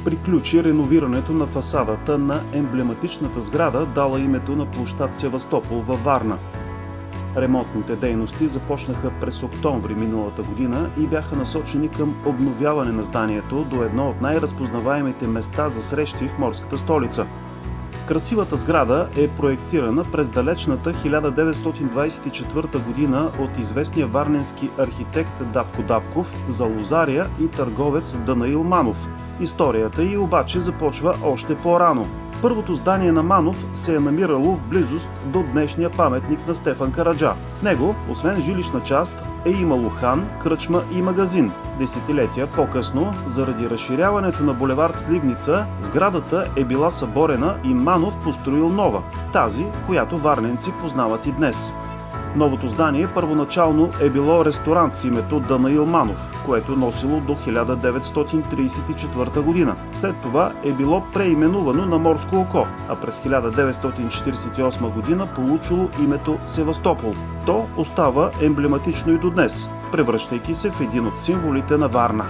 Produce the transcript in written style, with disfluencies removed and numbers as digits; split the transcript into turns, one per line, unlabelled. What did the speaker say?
приключи реновирането на фасадата на емблематичната сграда, дала името на площад Севастопол във Варна. Ремонтните дейности започнаха през октомври миналата година и бяха насочени към обновяване на зданието до едно от най-разпознаваемите места за срещи в морската столица. Красивата сграда е проектирана през далечната 1924 година от известния варненски архитект Дапко Дапков за лозаря и търговец Данаил Манов. Историята ѝ обаче започва още по-рано. Първото здание на Манов се е намирало в близост до днешния паметник на Стефан Караджа. В него, освен жилищна част, е имало хан, кръчма и магазин. Десетилетия по-късно, заради разширяването на булевард Сливница, сградата е била съборена и Манов построил нова, тази, която варненци познават и днес. Новото здание първоначално е било ресторант с името Данаил Манов, което носило до 1934 година. След това е било преименувано на Морско око, а през 1948 година получило името Севастопол. То остава емблематично и до днес, превръщайки се в един от символите на Варна.